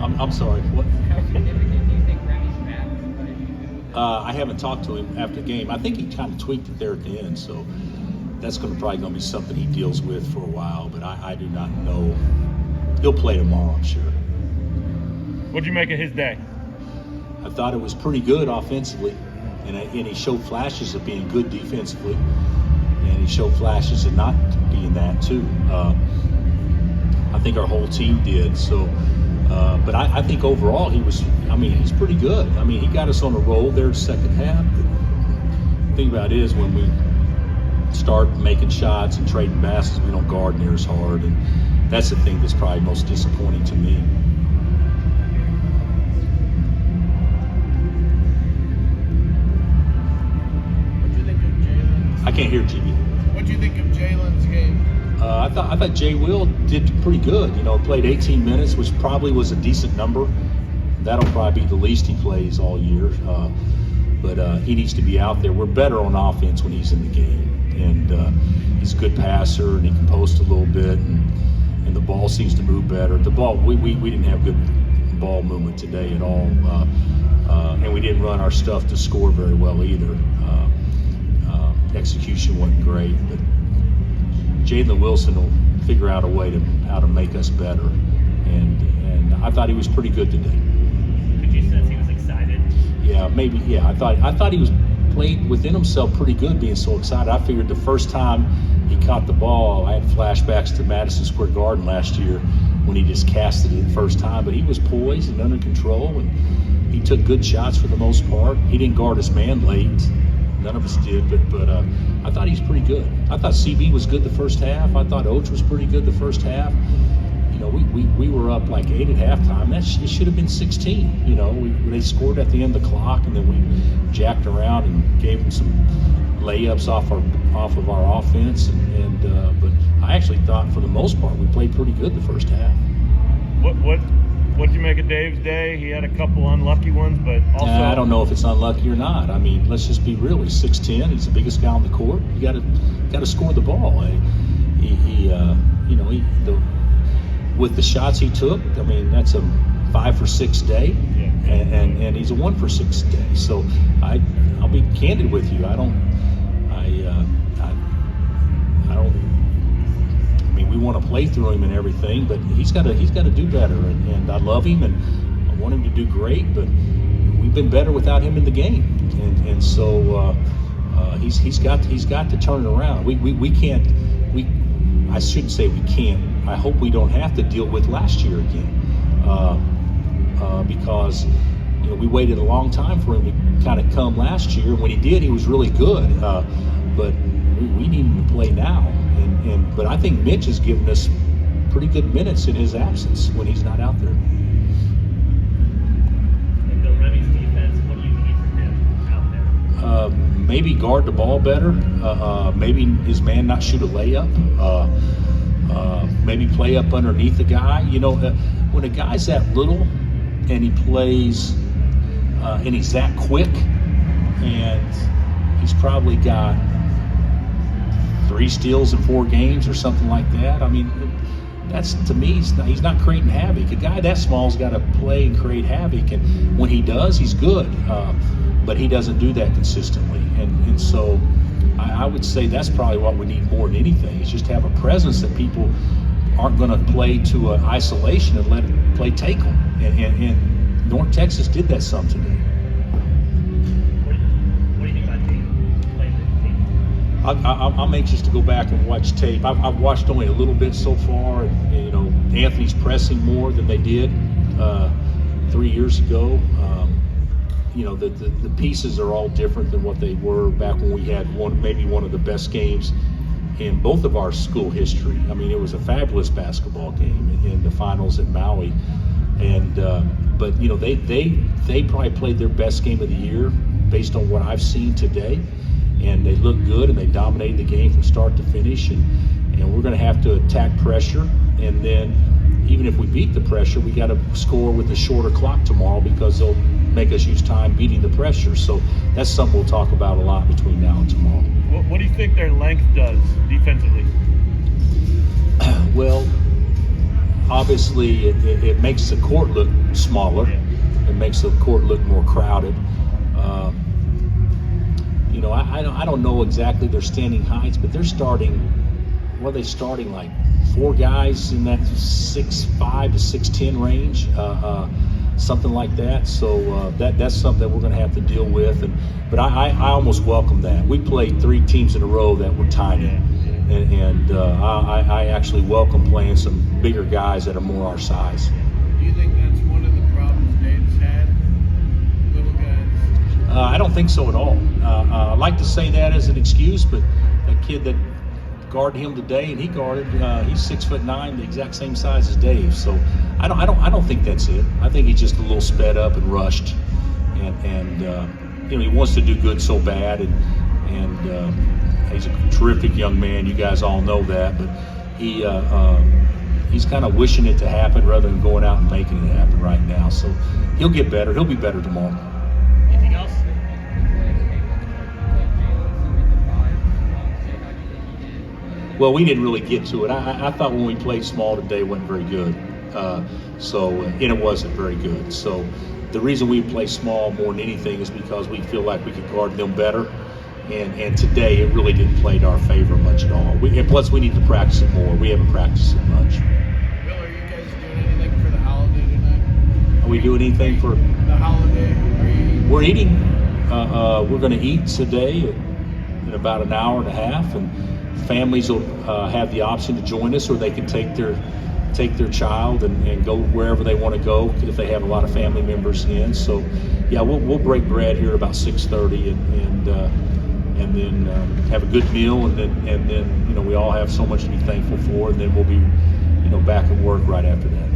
I'm sorry. What? How significant do you think Remy's back is? I haven't talked to him after the game. I think he kind of tweaked it there at the end, so that's probably going to be something he deals with for a while. But I do not know. He'll play tomorrow, I'm sure. What'd you make of his day? I thought it was pretty good offensively, and he showed flashes of being good defensively, and he showed flashes of not being that too. I think our whole team did. So, but I think overall he's pretty good. I mean, he got us on a roll there the second half. The thing about it is when we start making shots and trading baskets, we don't guard near as hard, and that's the thing that's probably most disappointing to me. What do you think of Jalen? I can't hear GB. What do you think of Jalen's game? I thought Jay Will did pretty good. Played 18 minutes, which probably was a decent number. That'll probably be the least he plays all year. But he needs to be out there. We're better on offense when he's in the game, and he's a good passer, and he can post a little bit, and the ball seems to move better. The ball, we didn't have good ball movement today at all, and we didn't run our stuff to score very well either. Execution wasn't great, but Jalen Wilson will figure out a way how to make us better, and I thought he was pretty good today. Could you sense he was excited? Yeah, maybe. Yeah, I thought he was played within himself pretty good, being so excited. I figured the first time he caught the ball, I had flashbacks to Madison Square Garden last year when he just casted it the first time. But he was poised and under control, and he took good shots for the most part. He didn't guard his man late. None of us did, but I thought he's pretty good. I thought CB was good the first half. I thought Oach was pretty good the first half. We were up like 8 at halftime. It should have been 16. They scored at the end of the clock, and then we jacked around and gave them some layups off of our offense. But I actually thought for the most part we played pretty good the first half. What'd you make of Dave's day? He had a couple unlucky ones, but also I don't know if it's unlucky or not. I mean, let's just be real. He's 6'10". He's the biggest guy on the court. You got to score the ball. With the shots he took, I mean, that's a 5 for 6 day, and he's a 1 for 6 day. So I'll be candid with you. I mean, we want to play through him and everything, but he's got to do better. And I love him, and I want him to do great. But we've been better without him in the game, and so he's got to turn it around. We can't. I shouldn't say we can't. I hope we don't have to deal with last year again, because we waited a long time for him to kind of come last year. When he did, he was really good, but we need him to play now. But I think Mitch has given us pretty good minutes in his absence when he's not out there. And Bill Remy's defense, what do you need from him out there? Maybe guard the ball better. Maybe his man not shoot a layup. Maybe play up underneath the guy. When a guy's that little and he plays and he's that quick, and he's probably got 3 steals in 4 games or something like that. I mean, that's, to me, he's not creating havoc. A guy that small's got to play and create havoc, and when he does, he's good. But he doesn't do that consistently, and so I would say that's probably what we need more than anything, is just have a presence that people aren't going to play to isolation and let play take them. And North Texas did that some today. What do you think about Dave playing with the team? I'm anxious to go back and watch tape. I've watched only a little bit so far, and Anthony's pressing more than they did 3 years ago. The pieces are all different than what they were back when we had maybe one of the best games in both of our school history. I mean, it was a fabulous basketball game in the finals at Maui, but they probably played their best game of the year based on what I've seen today, and they looked good and they dominated the game from start to finish, and we're going to have to attack pressure, and then even if we beat the pressure, we got to score with a shorter clock tomorrow, because they'll make us use time beating the pressure. So that's something we'll talk about a lot between now and tomorrow. What do you think their length does defensively? Well, Obviously, it makes the court look smaller. It makes the court look more crowded. I don't know exactly their standing heights, but they're starting. What are they starting, like 4 guys in that 6'5" to 6'10" range, something like that. So that's something that we're going to have to deal with. But I almost welcome that. We played 3 teams in a row that were tiny, and I actually welcome playing some bigger guys that are more our size. Do you think that's one of the problems Dave's had? Little guys? I don't think so at all. I like to say that as an excuse, but that kid that guarded him today, and he guarded, he's 6'9", the exact same size as Dave. So I don't think that's it. I think he's just a little sped up and rushed, and he wants to do good so bad, and he's a terrific young man. You guys all know that, but he's kind of wishing it to happen rather than going out and making it happen right now. So he'll get better. He'll be better tomorrow. Anything else? Well, we didn't really get to it. I thought when we played small today it wasn't very good. And it wasn't very good. So the reason we play small more than anything is because we feel like we could guard them better. And today it really didn't play to our favor much at all. And plus we need to practice it more. We haven't practiced it much. Bill, are you guys doing anything for the holiday tonight? Are we doing anything for The holiday? We're eating. We're going to eat today in about an hour and a half, and families will have the option to join us, or they can take their child and go wherever they want to go if they have a lot of family members in. So, yeah, we'll break bread here about 6:30 and then have a good meal, and then we all have so much to be thankful for, and then we'll be back at work right after that.